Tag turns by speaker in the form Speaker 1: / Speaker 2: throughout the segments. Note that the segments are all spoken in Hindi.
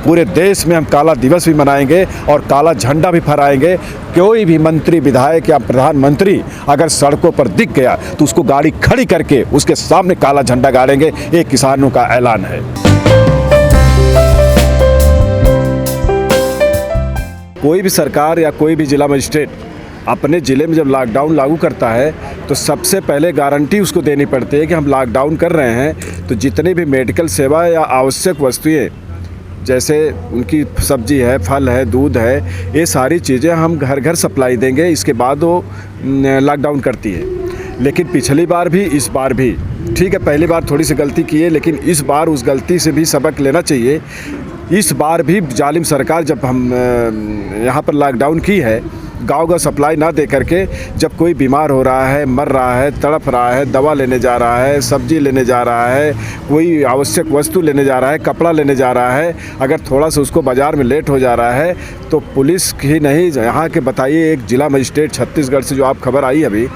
Speaker 1: पूरे देश में हम काला दिवस भी मनाएंगे और काला झंडा भी फहराएंगे। कोई भी मंत्री, विधायक या प्रधानमंत्री अगर सड़कों पर दिख गया तो उसको गाड़ी खड़ी करके उसके सामने काला झंडा गाड़ेंगे। ये किसानों का ऐलान है। कोई भी सरकार या कोई भी जिला मजिस्ट्रेट अपने ज़िले में जब लॉकडाउन लागू करता है तो सबसे पहले गारंटी उसको देनी पड़ती है कि हम लॉकडाउन कर रहे हैं तो जितनी भी मेडिकल सेवा या आवश्यक वस्तुएं, जैसे उनकी सब्जी है, फल है, दूध है, ये सारी चीज़ें हम घर घर सप्लाई देंगे। इसके बाद वो लॉकडाउन करती है। लेकिन पिछली बार भी, इस बार भी, ठीक है, पहली बार थोड़ी सी गलती की है, लेकिन इस बार उस गलती से भी सबक लेना चाहिए। इस बार भी जालिम सरकार जब हम यहाँ पर लॉकडाउन की है, गाँव का सप्लाई ना दे करके, जब कोई बीमार हो रहा है, मर रहा है, तड़प रहा है, दवा लेने जा रहा है, सब्जी लेने जा रहा है, कोई आवश्यक वस्तु लेने जा रहा है, कपड़ा लेने जा रहा है, अगर थोड़ा सा उसको बाज़ार में लेट हो जा रहा है तो पुलिस ही नहीं, यहाँ के बताइए एक जिला मजिस्ट्रेट छत्तीसगढ़ से जो आप खबर आई अभी,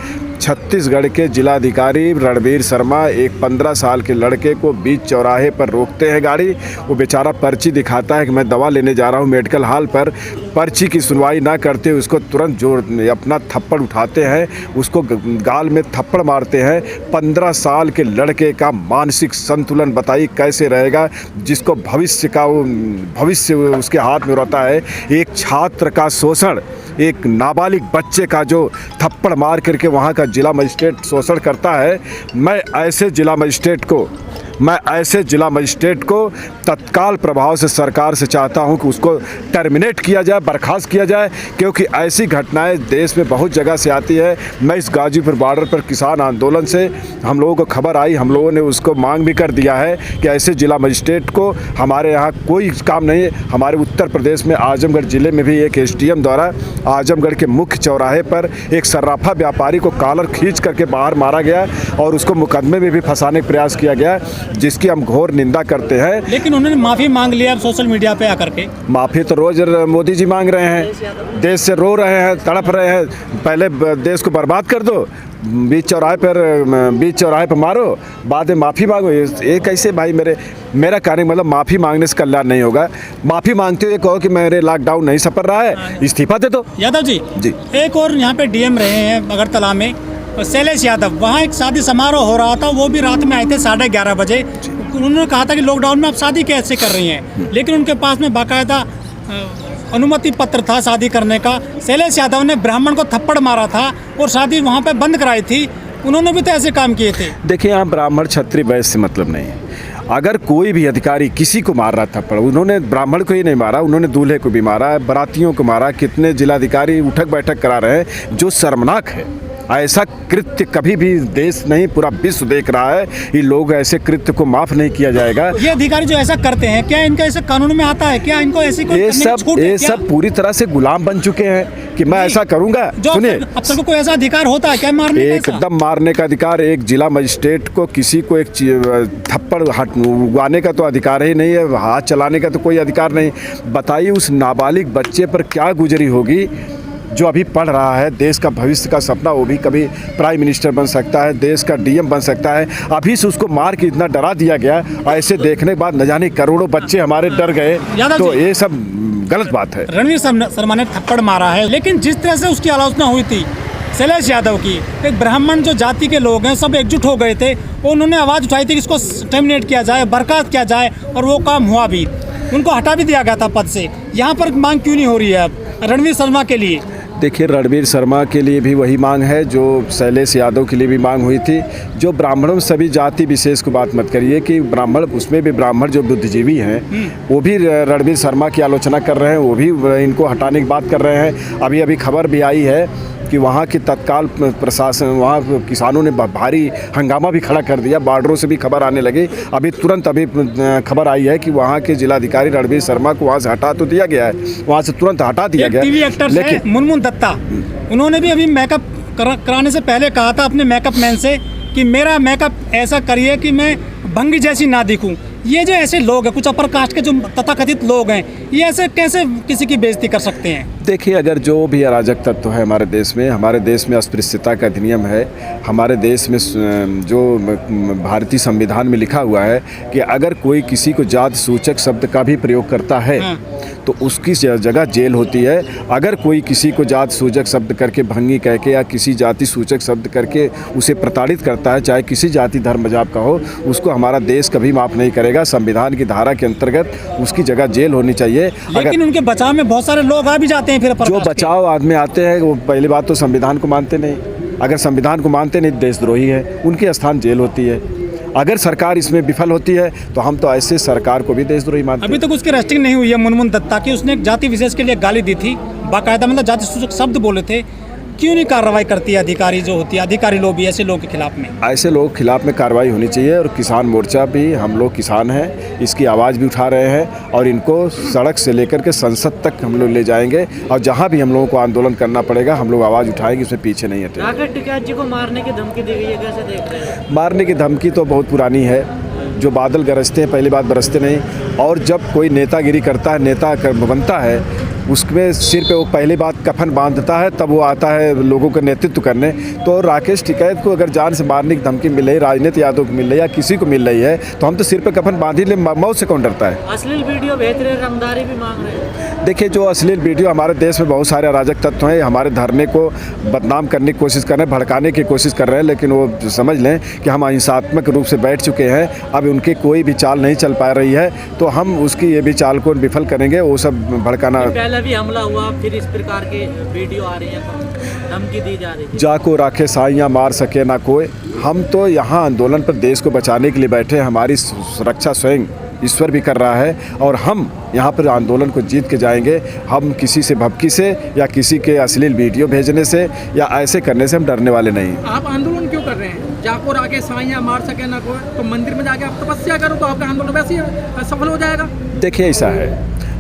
Speaker 1: छत्तीसगढ़ के जिलाधिकारी रणवीर शर्मा एक 15 साल के लड़के को बीच चौराहे पर रोकते हैं गाड़ी। वो बेचारा पर्ची दिखाता है कि मैं दवा लेने जा रहा हूँ मेडिकल हॉल पर। पर्ची की सुनवाई ना करते हुए उसको तुरंत जोर अपना थप्पड़ उठाते हैं, उसको गाल में थप्पड़ मारते हैं। 15 साल के लड़के का मानसिक संतुलन बताइए कैसे रहेगा, जिसको भविष्य उसके हाथ में रहता है। एक छात्र का शोषण, एक नाबालिग बच्चे का जो थप्पड़ मार करके वहाँ का जिला मजिस्ट्रेट शोषण करता है। मैं ऐसे जिला मजिस्ट्रेट को तत्काल प्रभाव से सरकार से चाहता हूं कि उसको टर्मिनेट किया जाए, बर्खास्त किया जाए, क्योंकि ऐसी घटनाएं देश में बहुत जगह से आती है। मैं इस गाजीपुर बॉर्डर पर किसान आंदोलन से हम लोगों को खबर आई, हम लोगों ने उसको मांग भी कर दिया है कि ऐसे जिला मजिस्ट्रेट को हमारे यहाँ कोई काम नहीं है। हमारे उत्तर प्रदेश में आजमगढ़ ज़िले में भी एक SDM द्वारा आजमगढ़ के मुख्य चौराहे पर एक सर्राफा व्यापारी को कॉलर खींच करके बाहर मारा गया और उसको मुकदमे में भी फंसाने का प्रयास किया गया, जिसकी हम घोर निंदा करते हैं।
Speaker 2: लेकिन उन्होंने माफ़ी मांग लिया सोशल मीडिया पे आकर के। माफ़ी
Speaker 1: तो रोज़ मोदी जी मांग रहे हैं, देश से रो रहे हैं, तड़प रहे हैं। पहले देश को बर्बाद कर दो, बीच चौराहे पर मारो, बाद में माफ़ी मांगो। ये कैसे भाई? मेरा कहने मतलब माफ़ी मांगने से कल्याण नहीं होगा। माफ़ी मांगते हुए कहो कि मेरे लॉकडाउन नहीं सफर रहा है, इस्तीफा दे दो।
Speaker 2: यादव जी एक और यहाँ पे DM रहे हैं अगरतला में, शैलेश यादव। वहाँ एक शादी समारोह हो रहा था, वो भी रात में आए थे 11:30 बजे। उन्होंने कहा था कि लॉकडाउन में आप शादी कैसे कर रही हैं, लेकिन उनके पास में बाकायदा अनुमति पत्र था शादी करने का। शैलेश यादव ने ब्राह्मण को थप्पड़ मारा था और शादी वहाँ पे बंद कराई थी। उन्होंने भी तो ऐसे काम किए थे।
Speaker 1: देखिए, यहाँ ब्राह्मण क्षत्रिय वैश्य से मतलब नहीं है। अगर कोई भी अधिकारी किसी को मार रहा थप्पड़, उन्होंने ब्राह्मण को ही नहीं मारा, उन्होंने दूल्हे को भी मारा, बारातियों को मारा। कितने जिलाधिकारी उठक बैठक करा रहे हैं, जो शर्मनाक है। ऐसा कृत्य कभी भी देश नहीं, पूरा विश्व देख रहा है। ये लोग ऐसे कृत्य को माफ़ नहीं किया जाएगा।
Speaker 2: ये अधिकारी जो ऐसा करते हैं, क्या इनका ऐसा कानून में आता है? क्या इनको ऐसी कोई
Speaker 1: ये सब पूरी तरह से गुलाम बन चुके हैं कि मैं ऐसा करूंगा। सुनिए,
Speaker 2: अब तक कोई ऐसा अधिकार होता है क्या मारने का?
Speaker 1: एकदम मारने का अधिकार एक जिला मजिस्ट्रेट को, किसी को एक थप्पड़ उगाने का तो अधिकार ही नहीं है, हाथ चलाने का तो कोई अधिकार नहीं। बताइए उस नाबालिग बच्चे पर क्या गुजरी होगी जो अभी पढ़ रहा है। देश का भविष्य का सपना, वो भी कभी प्राइम मिनिस्टर बन सकता है, देश का DM बन सकता है। अभी से उसको मार के इतना डरा दिया गया, ऐसे देखने के बाद न जाने करोड़ों बच्चे हमारे डर गए। तो ये सब गलत बात है।
Speaker 2: रणवीर शर्मा ने थप्पड़ मारा है, लेकिन जिस तरह से उसकी आलोचना हुई थी शैलेश यादव की, एक ब्राह्मण जो जाति के लोग हैं सब एकजुट हो गए थे, उन्होंने आवाज़ उठाई थी कि इसको टर्मिनेट किया जाए, बर्खास्त किया जाए, और वो काम हुआ भी। उनको हटा भी दिया गया था पद से। यहाँ पर मांग क्यों नहीं हो रही है अब रणवीर शर्मा के लिए?
Speaker 1: देखिए, रणवीर शर्मा के लिए भी वही मांग है जो शैलेश यादव के लिए भी मांग हुई थी। जो ब्राह्मणों सभी जाति विशेष को बात मत करिए कि ब्राह्मण, उसमें भी ब्राह्मण जो बुद्धिजीवी हैं वो भी रणवीर शर्मा की आलोचना कर रहे हैं, वो भी इनको हटाने की बात कर रहे हैं। अभी खबर भी आई है कि वहाँ की तत्काल प्रशासन, वहाँ किसानों ने भारी हंगामा भी खड़ा कर दिया। बॉर्डरों से भी खबर आने लगी। अभी खबर आई है कि वहाँ के जिलाधिकारी रणवीर शर्मा को वहाँ से हटा तो दिया गया है, वहाँ से तुरंत हटा दिया गया।
Speaker 2: टीवी एक्टर लेकिन मुनमुन दत्ता, उन्होंने भी अभी मेकअप कराने से पहले कहा था अपने मेकअप मैन से कि मेरा मेकअप ऐसा करिए कि मैं भंगी जैसी ना दिखूं। ये जो ऐसे लोग हैं, कुछ अपर कास्ट के जो तथाकथित लोग हैं, ये ऐसे कैसे किसी की बेइज्जती कर सकते हैं?
Speaker 1: देखिए, अगर जो भी अराजक तत्व है हमारे देश में अस्पृश्यता का अधिनियम है, हमारे देश में जो भारतीय संविधान में लिखा हुआ है कि अगर कोई किसी को जाति सूचक शब्द का भी प्रयोग करता है तो उसकी जगह जेल होती है। अगर कोई किसी को जाति सूचक शब्द करके, भंगी कह के या किसी जाति सूचक शब्द करके उसे प्रताड़ित करता है, चाहे किसी जाति धर्म मजाब का हो, उसको हमारा देश कभी माफ़ नहीं करेगा। संविधान की धारा के अंतर्गत उसकी जगह जेल होनी चाहिए।
Speaker 2: लेकिन उनके बचाव में बहुत सारे लोग आ भी जाते हैं। फिर
Speaker 1: जो बचाव आदमी आते हैं वो पहली बात तो संविधान को मानते नहीं। अगर संविधान को मानते नहीं, देशद्रोही है, उनके स्थान जेल होती है। अगर सरकार इसमें विफल होती है तो हम तो ऐसे सरकार को भी देशद्रोही मानते हैं।
Speaker 2: अभी तक उसकी रेस्टिंग नहीं हुई है मुनमुन दत्ता की। उसने एक जाति विशेष के लिए गाली दी थी, बाकायदा मतलब जाति सूचक शब्द बोले थे। क्यों नहीं कार्रवाई करती है अधिकारी जो होती है, अधिकारी लोग भी ऐसे लोगों के खिलाफ में?
Speaker 1: ऐसे लोगों के खिलाफ में कार्रवाई होनी चाहिए। और किसान मोर्चा भी, हम लोग किसान हैं, इसकी आवाज़ भी उठा रहे हैं और इनको सड़क से लेकर के संसद तक हम लोग ले जाएंगे। और जहां भी हम लोगों को आंदोलन करना पड़ेगा, हम लोग आवाज़ उठाएंगे, उसमें पीछे नहीं हटेंगे।
Speaker 3: राकेश टिकैत जी को मारने की धमकी दी गई है, कैसे देख रहे हैं?
Speaker 1: मारने की धमकी तो बहुत पुरानी है। जो बादल गरजते हैं पहली बात बरसते नहीं। और जब कोई नेतागिरी करता है, नेता बनता है, उसमें सिर पे वो पहली बात कफन बांधता है, तब वो आता है लोगों का नेतृत्व करने। तो राकेश टिकैत को अगर जान से मारने की धमकी मिल रही, राजनीति यादव को मिल रही या किसी को मिल रही है, तो हम तो सिर पे कफन बांध ही ले, मौत से कौन डरता है?
Speaker 3: अश्लील वीडियो भेज रहे, रंगदारी भी मांग रहे हैं।
Speaker 1: देखिए, जो अश्लील वीडियो, हमारे देश में बहुत सारे अराजक तत्व हैं, हमारे धरने को बदनाम करने की कोशिश कर रहे हैं, भड़काने की कोशिश कर रहे हैं। लेकिन वो समझ लें कि हम अहिंसात्मक रूप से बैठ चुके हैं। अब उनकी कोई भी चाल नहीं चल पा रही है, तो हम उसकी ये भी चाल को विफल करेंगे। वो सब भड़काना,
Speaker 3: पहले भी हमला हुआ, फिर इस प्रकार के वीडियो आ रही हैं, धमकी दी जा रही है।
Speaker 1: जाको राखे साइयाँ मार सके ना कोई। हम तो यहाँ आंदोलन पर देश को बचाने के लिए बैठे हैं। हमारी सुरक्षा स्वयं ईश्वर भी कर रहा है और हम यहाँ पर आंदोलन को जीत के जाएंगे। हम किसी से भभकी से या किसी के अश्लील वीडियो भेजने से या ऐसे करने से हम डरने वाले नहीं।
Speaker 4: आप आंदोलन क्यों कर रहे हैं? जाको राके साइयाँ मार सके ना कोई, तो मंदिर में जाके आप तपस्या करो तो आपका आंदोलन वैसे ही सफल हो जाएगा। देखिए,
Speaker 1: ऐसा है,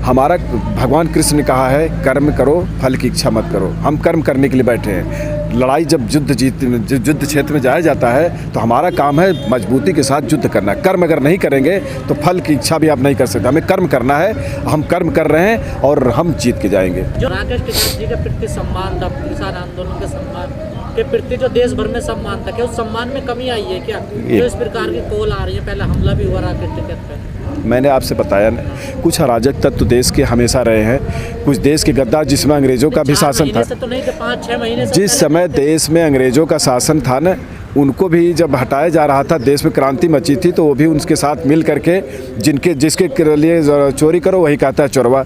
Speaker 1: हमारा भगवान कृष्ण ने कहा है कर्म करो, फल की इच्छा मत करो। हम कर्म करने के लिए बैठे हैं। लड़ाई जब युद्ध क्षेत्र में जाया जाता है तो हमारा काम है मजबूती के साथ युद्ध करना। कर्म अगर नहीं करेंगे तो फल की इच्छा भी आप नहीं कर सकते। हमें कर्म करना है, हम कर्म कर रहे हैं और हम जीत के जाएंगे।
Speaker 3: जो राकेश टिकैत जी के प्रति सम्मान था, किसान आंदोलन के सम्मान के प्रति जो देश भर में सम्मान था, क्या उस सम्मान में कमी आई है क्या? जो इस प्रकार की कॉल आ रही है, पहले हमला भी हुआ राकेश टिकैत पे।
Speaker 1: मैंने आपसे बताया ना, कुछ अराजक तत्व देश के हमेशा रहे हैं। कुछ देश के गद्दार, जिसमें अंग्रेज़ों का भी शासन था,
Speaker 3: तो नहीं थे, 5-6 महीने से
Speaker 1: जिस समय देश में अंग्रेज़ों का शासन था ना, उनको भी जब हटाया जा रहा था, देश में क्रांति मची थी, तो वो भी उनके साथ मिल करके जिसके लिए चोरी करो वही कहता है चोरवा।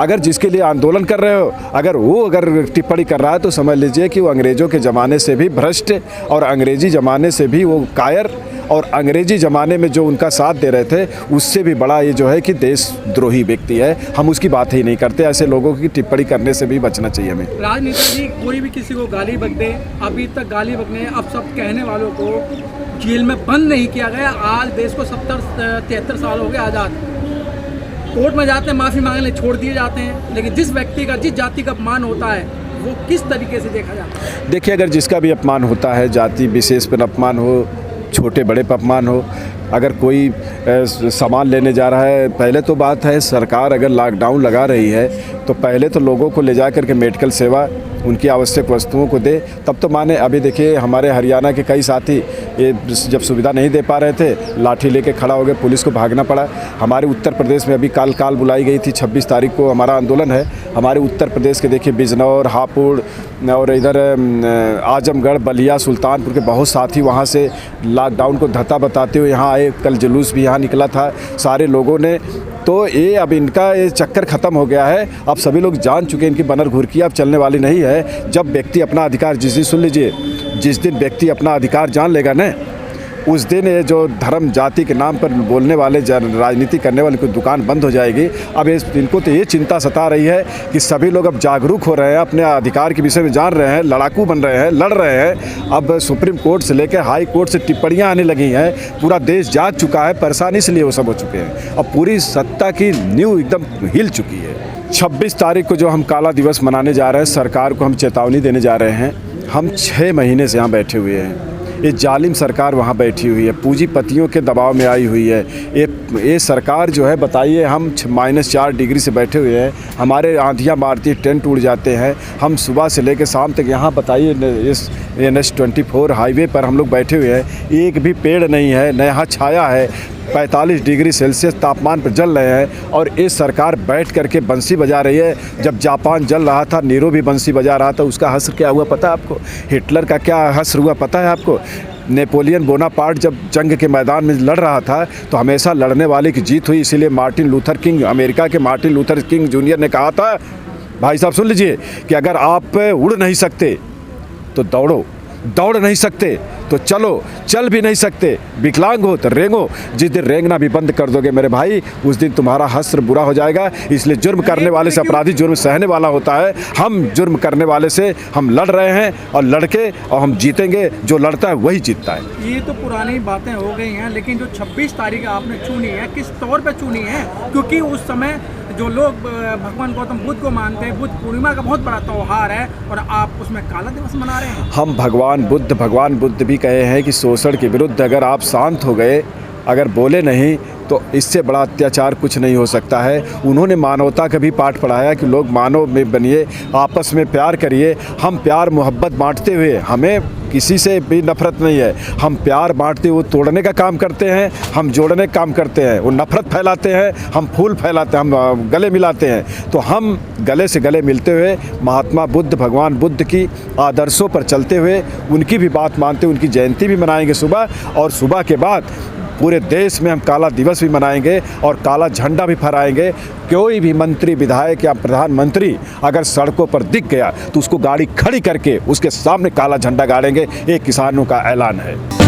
Speaker 1: अगर जिसके लिए आंदोलन कर रहे हो, अगर टिप्पणी कर रहा है, तो समझ लीजिए कि वो अंग्रेज़ों के ज़माने से भी भ्रष्ट और अंग्रेज़ी ज़माने से भी वो कायर और अंग्रेजी ज़माने में जो उनका साथ दे रहे थे उससे भी बड़ा ये जो है कि देशद्रोही व्यक्ति है। हम उसकी बात ही नहीं करते। ऐसे लोगों की टिप्पणी करने से भी बचना चाहिए हमें।
Speaker 4: राजनीति जी, कोई भी किसी को गाली बक दे, अभी तक गाली बकने, अब सब कहने वालों को जेल में बंद नहीं किया गया। आज देश को 73 साल हो गए आज़ाद। कोर्ट में जाते हैं, माफ़ी मांगने छोड़ दिए जाते हैं, लेकिन जिस व्यक्ति का, जिस जाति का अपमान होता है, वो किस तरीके से देखा जाता है?
Speaker 1: देखिए, अगर जिसका भी अपमान होता है, जाति विशेष पर अपमान हो, छोटे बड़े पर अपमान हो, अगर कोई सामान लेने जा रहा है, पहले तो बात है सरकार अगर लॉकडाउन लगा रही है तो पहले तो लोगों को ले जा कर के मेडिकल सेवा, उनकी आवश्यक वस्तुओं को दे, तब तो माने। अभी देखिए, हमारे हरियाणा के कई साथी ये जब सुविधा नहीं दे पा रहे थे, लाठी लेके खड़ा हो गए, पुलिस को भागना पड़ा। हमारे उत्तर प्रदेश में अभी काल बुलाई गई थी, 26 तारीख को हमारा आंदोलन है। हमारे उत्तर प्रदेश के देखिए बिजनौर, हापुड़ और इधर आजमगढ़, बलिया, सुल्तानपुर के बहुत साथी वहाँ से लॉकडाउन को धत्ता बताते हुए यहाँ आए। कल जुलूस भी यहाँ निकला था सारे लोगों ने। तो ये अब इनका ये चक्कर ख़त्म हो गया है। अब सभी लोग जान चुके हैं इनकी बनर घुरकी अब चलने वाली नहीं है। जब व्यक्ति अपना अधिकार, सुन लीजिए, जिस दिन व्यक्ति अपना अधिकार जान लेगा ना, उस दिन ये जो धर्म जाति के नाम पर बोलने वाले, राजनीति करने वाले की दुकान बंद हो जाएगी। अब इनको तो ये चिंता सता रही है कि सभी लोग अब जागरूक हो रहे हैं, अपने अधिकार के विषय में जान रहे हैं, लड़ाकू बन रहे हैं, लड़ रहे हैं। अब सुप्रीम कोर्ट से लेकर हाई कोर्ट से टिप्पणियाँ आने लगी हैं। पूरा देश जाग चुका है, परेशान इसलिए वो सब हो चुके हैं। अब पूरी सत्ता की नींव एकदम हिल चुकी है। 26 तारीख को जो हम काला दिवस मनाने जा रहे हैं, सरकार को हम चेतावनी देने जा रहे हैं। हम 6 महीने से यहाँ बैठे हुए हैं। ये जालिम सरकार वहाँ बैठी हुई है, पूंजीपतियों के दबाव में आई हुई है। ये ये सरकार जो है बताइए, हम -4 डिग्री से बैठे हुए हैं, हमारे आंधियाँ मारती है, टेंट उड़ जाते हैं, हम सुबह से लेकर शाम तक यहाँ बताइए इस NH-24 हाईवे पर हम लोग बैठे हुए हैं, एक भी पेड़ नहीं है, न यहाँ छाया है, 45 डिग्री सेल्सियस तापमान पर जल रहे हैं और ये सरकार बैठ करके बंसी बजा रही है। जब जापान जल रहा था, नीरो भी बंसी बजा रहा था, उसका हश्र क्या हुआ पता है आपको? हिटलर का क्या हश्र हुआ पता है आपको? नेपोलियन बोनापार्ट जब जंग के मैदान में लड़ रहा था तो हमेशा लड़ने वाले की जीत हुई, इसीलिए मार्टिन लूथर किंग, अमेरिका के मार्टिन लूथर किंग जूनियर ने कहा था, भाई साहब सुन लीजिए, कि अगर आप उड़ नहीं सकते तो दौड़ो, दौड़ नहीं सकते तो चलो, चल भी नहीं सकते, विकलांग हो तो रेंगो, जिस दिन रेंगना भी बंद कर दोगे मेरे भाई, उस दिन तुम्हारा हश्र बुरा हो जाएगा। इसलिए जुर्म करने वाले से अपराधी जुर्म सहने वाला होता है। हम जुर्म करने वाले से हम लड़ रहे हैं और लड़के और हम जीतेंगे, जो लड़ता है वही जीतता है।
Speaker 4: ये तो पुरानी बातें हो गई हैं, लेकिन जो 26 तारीख आपने चुनी है, किस तौर पे चुनी है? क्योंकि उस समय जो लोग भगवान गौतम बुद्ध को मानते हैं, बुद्ध पूर्णिमा का बहुत बड़ा त्यौहार है और आप उसमें काला दिवस मना रहे हैं।
Speaker 1: हम भगवान बुद्ध भी कहे हैं कि शोषण के विरुद्ध अगर आप शांत हो गए, अगर बोले नहीं, तो इससे बड़ा अत्याचार कुछ नहीं हो सकता है। उन्होंने मानवता का भी पाठ पढ़ाया कि लोग मानव में बनिए, आपस में प्यार करिए। हम प्यार मोहब्बत बांटते हुए, हमें किसी से भी नफरत नहीं है, हम प्यार बांटते हुए तोड़ने का काम करते हैं, हम जोड़ने का काम करते हैं। वो नफरत फैलाते हैं, हम फूल फैलाते हैं, हम गले मिलाते हैं। तो हम गले से गले मिलते हुए महात्मा बुद्ध, भगवान बुद्ध की आदर्शों पर चलते हुए, उनकी भी बात मानते हुए उनकी जयंती भी मनाएंगे सुबह, और सुबह के बाद पूरे देश में हम काला दिवस भी मनाएंगे और काला झंडा भी फहराएंगे। कोई भी मंत्री, विधायक या प्रधानमंत्री अगर सड़कों पर दिख गया तो उसको गाड़ी खड़ी करके उसके सामने काला झंडा गाड़ेंगे। ये किसानों का ऐलान है।